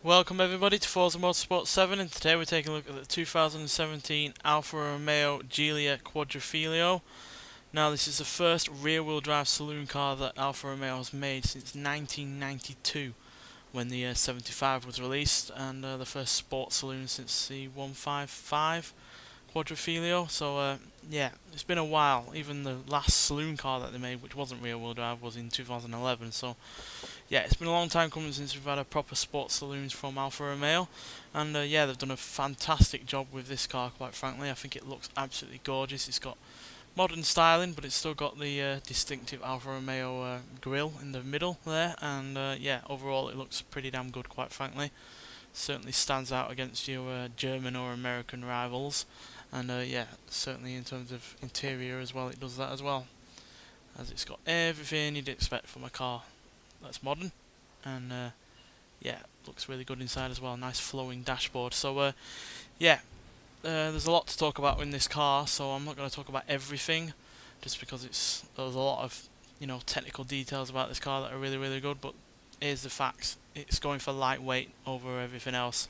Welcome everybody to Forza Motorsport 7, and today we're taking a look at the 2017 Alfa Romeo Giulia Quadrifoglio. Now this is the first rear-wheel drive saloon car that Alfa Romeo has made since 1992, when the 75 was released, and the first sport saloon since the 155 Quadrifoglio. So yeah, it's been a while. Even the last saloon car that they made, which wasn't rear-wheel drive, was in 2011. So yeah, it's been a long time coming since we've had a proper sports saloons from Alfa Romeo, and yeah, they've done a fantastic job with this car, quite frankly. I think it looks absolutely gorgeous. It's got modern styling, but it's still got the distinctive Alfa Romeo grille in the middle there, and yeah, overall it looks pretty damn good, quite frankly. Certainly stands out against your German or American rivals, and yeah, certainly in terms of interior as well, it does that as well, as it's got everything you'd expect from a car that's modern, and yeah, looks really good inside as well. Nice flowing dashboard. So yeah, there's a lot to talk about in this car, so I'm not going to talk about everything, just because there's a lot of technical details about this car that are really good. But here's the facts: it's going for lightweight over everything else.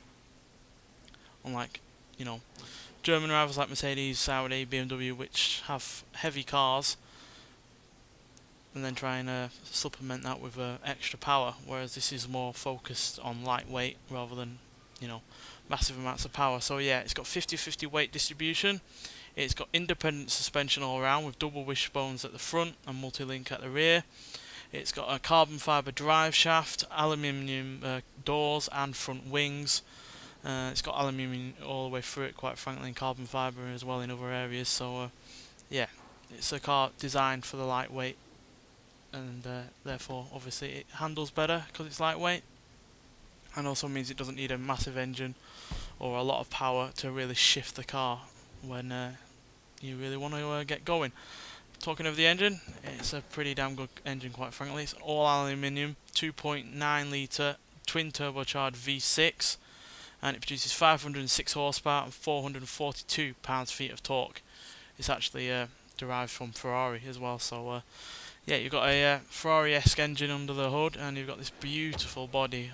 Unlike German rivals like Mercedes, Audi, BMW, which have heavy cars, and then try and supplement that with extra power, whereas this is more focused on lightweight rather than massive amounts of power. So yeah, it's got 50-50 weight distribution. It's got independent suspension all around with double wishbones at the front and multi-link at the rear. It's got a carbon fibre drive shaft, aluminium doors and front wings. It's got aluminium all the way through it, quite frankly, and carbon fibre as well in other areas. So yeah, it's a car designed for the lightweight, and therefore obviously it handles better because it's lightweight, and also means it doesn't need a massive engine or a lot of power to really shift the car when you really want to get going. Talking of the engine, it's a pretty damn good engine, quite frankly. It's all aluminium, 2.9 litre twin turbocharged V6, and it produces 506 horsepower and 442 pounds-feet of torque. It's actually derived from Ferrari as well, so yeah, you've got a Ferrari-esque engine under the hood, and you've got this beautiful body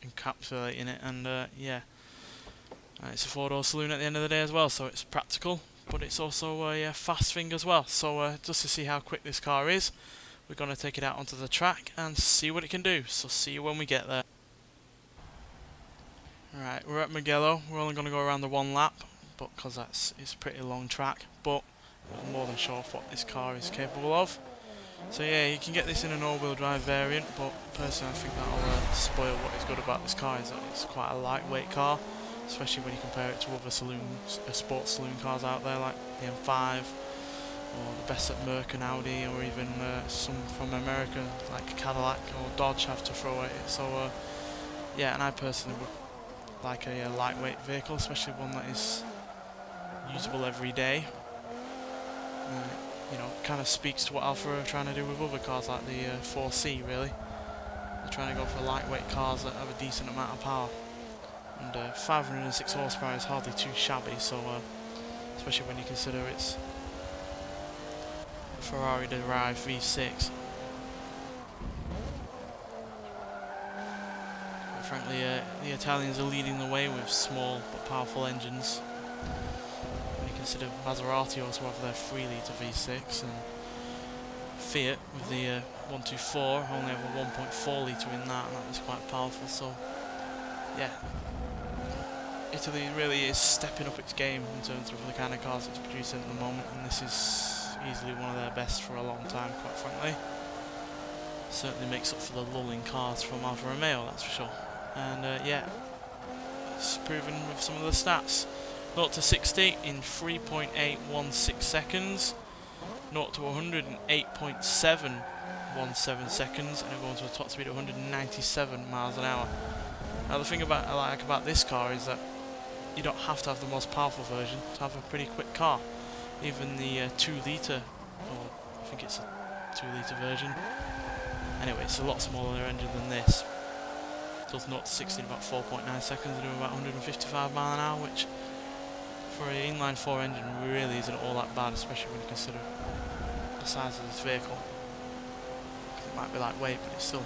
encapsulating it, and yeah, it's a four-door saloon at the end of the day as well, so it's practical, but it's also a fast thing as well. So just to see how quick this car is, we're going to take it out onto the track and see what it can do. So see you when we get there. Right, we're at Mugello. We're only going to go around the one lap, but because it's a pretty long track, but I'm more than sure of what this car is capable of. So yeah, you can get this in an all-wheel drive variant, but personally I think that'll spoil what is good about this car, is that it's quite a lightweight car, especially when you compare it to other sports saloon cars out there like the M5, or the best that Merc and Audi, or even some from America like Cadillac or Dodge have to throw at it. So yeah, and I personally would like a lightweight vehicle, especially one that is usable every day. Kind of speaks to what Alfa are trying to do with other cars like the 4C, really. They're trying to go for lightweight cars that have a decent amount of power. And 506 horsepower is hardly too shabby, so especially when you consider it's a Ferrari-derived V6. But frankly, the Italians are leading the way with small but powerful engines. Consider Maserati also have their 3 litre V6, and Fiat with the 124 only have a 1.4 litre in that, and that was quite powerful. So yeah, Italy really is stepping up its game in terms of the kind of cars it's producing at the moment, and this is easily one of their best for a long time, quite frankly. Certainly makes up for the lulling cars from Alfa Romeo, that's for sure. And yeah, it's proven with some of the stats. 0 to 60 in 3.816 seconds, 0 to 100 in 8.717 seconds, and it goes to a top speed of 197 miles an hour. Now the thing I like about this car is that you don't have to have the most powerful version to have a pretty quick car. Even the 2 litre, or I think it's a 2 litre version, anyway, it's a lot smaller engine than this. It does 0 to 60 in about 4.9 seconds and doing about 155 miles an hour, which for an inline-4 engine really isn't all that bad, especially when you consider the size of this vehicle. It might be lightweight, but it's still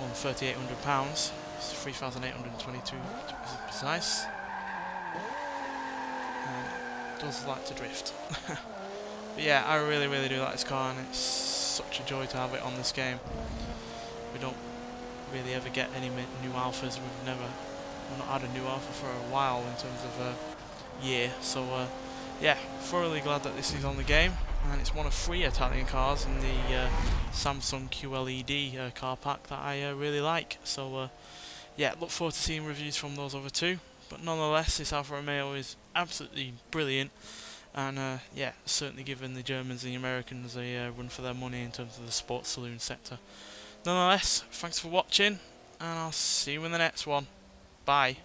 more than 3,800 pounds. It's 3,822 to be precise. Does like to drift. But yeah, I really do like this car, and it's such a joy to have it on this game. We don't really ever get any new Alphas. We've not had a new Alpha for a while in terms of year. So yeah, thoroughly glad that this is on the game, and it's one of 3 Italian cars in the Samsung QLED car pack that I really like. So yeah, look forward to seeing reviews from those other 2. But nonetheless, this Alfa Romeo is absolutely brilliant, and yeah, certainly giving the Germans and the Americans a run for their money in terms of the sports saloon sector. Nonetheless, thanks for watching, and I'll see you in the next one. Bye.